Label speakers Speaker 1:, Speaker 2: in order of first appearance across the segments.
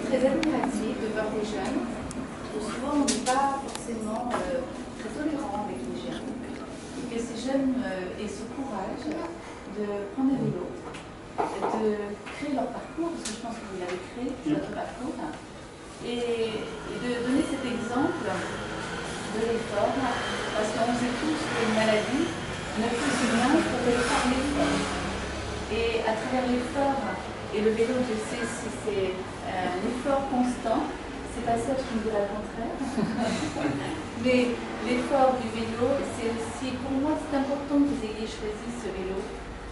Speaker 1: très admirative de voir des jeunes. Et souvent, on n'est pas forcément très tolérant avec les jeunes. Et que ces jeunes aient ce courage de prendre un vélo, de créer leur parcours, parce que je pense que vous l'avez créé, votre parcours, et de donner cet exemple de l'effort, parce qu'on sait tous qu'une maladie ne fait seulement pour faire l'effort. Et à travers l'effort, et le vélo, je sais si c'est un effort constant, c'est pas ça, je me dirais le contraire. Mais l'effort du vélo, c'est aussi, pour moi, c'est important que vous ayez choisi ce vélo,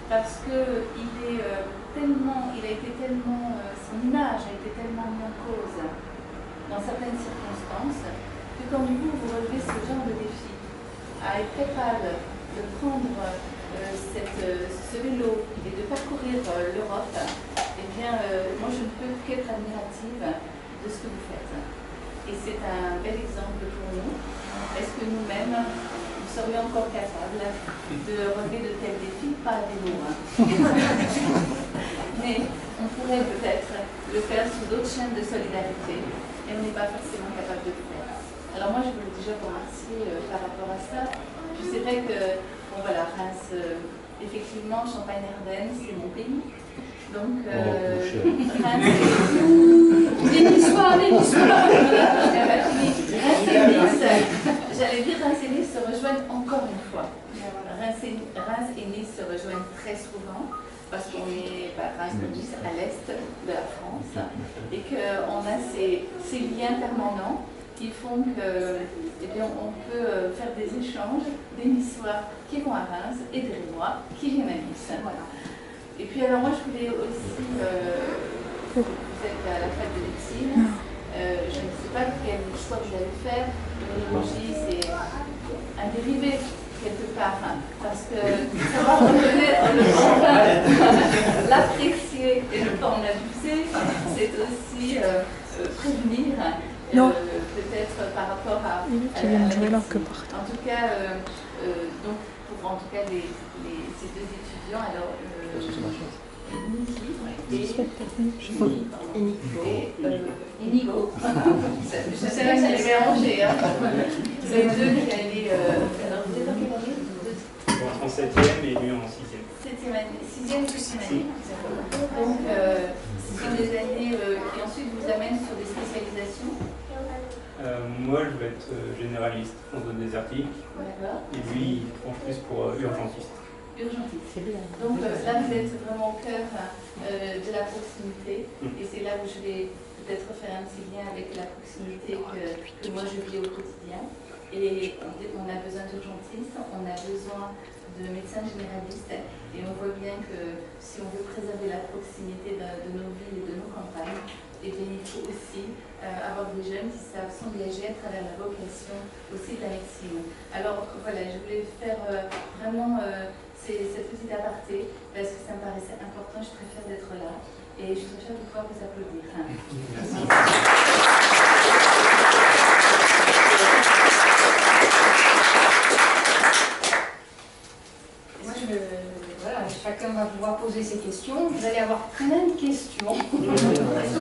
Speaker 1: parce que il a été tellement, son image a été tellement mis en cause dans certaines circonstances, que quand du coup vous relevez ce genre de défi, à être capable de prendre ce vélo et de parcourir l'Europe, eh bien, moi je ne peux qu'être admirative de ce que vous faites. Et c'est un bel exemple pour nous. Est-ce que nous-mêmes, nous serions encore capables de relever de tels défis? Pas à vélo, hein. Mais on pourrait peut-être le faire sous d'autres chaînes de solidarité, et on n'est pas forcément capable de le faire. Alors moi, je voulais déjà vous remercier par rapport à ça. Puis c'est vrai que, bon voilà, Reims, effectivement, Champagne-Ardenne, c'est mon pays. Donc, Reims et Nice, j'allais dire Reims et Nice se rejoignent encore une fois. Reims et Nice se rejoignent très souvent, parce qu'on est, Reims et Nice, à l'est de la France, et qu'on a ces liens permanents qui font que, eh bien, on peut faire des échanges, des Niçois qui vont à Reims et des Rémois qui viennent à Nice. Voilà. Et puis alors moi je voulais aussi, vous êtes à la fac de médecine, je ne sais pas quel choix vous allez faire. L'urologie c'est un dérivé quelque part, hein, parce que savoir reconnaître le bon, l'apprécier et ne pas en abuser, c'est aussi prévenir. Peut-être par rapport à la médecine. En tout cas, donc pour en tout cas ces deux étudiants, alors Inigo. Je savais que ça allait mélanger. Hein. Vous avez deux qui allaient. Alors vous êtes dans quelle année?
Speaker 2: En 7e et lui en 6e.
Speaker 1: 7e année, 6e et 8e année. Donc ce sont des années qui ensuite vous amènent sur des spécialisations.
Speaker 2: Moi, je vais être généraliste en zone désertique. Et lui, il penche plus pour urgentiste.
Speaker 1: Urgentiste, c'est bien. Donc là, vous êtes vraiment au cœur de la proximité. Et c'est là où je vais peut-être faire un petit lien avec la proximité que moi je vis au quotidien. Et on a besoin d'urgentistes, on a besoin de médecins généralistes. Et on voit bien que si on veut préserver la proximité de nos villes et de nos campagnes, et bien, il faut aussi avoir des jeunes qui savent s'engager à travers la vocation aussi de la médecine. Alors voilà, je voulais faire vraiment cette petite aparté parce que ça me paraissait important, je préfère d'être là et je suis fière de pouvoir vous applaudir. Merci.
Speaker 3: Voilà, chacun va pouvoir poser ses questions. Vous allez avoir plein de questions.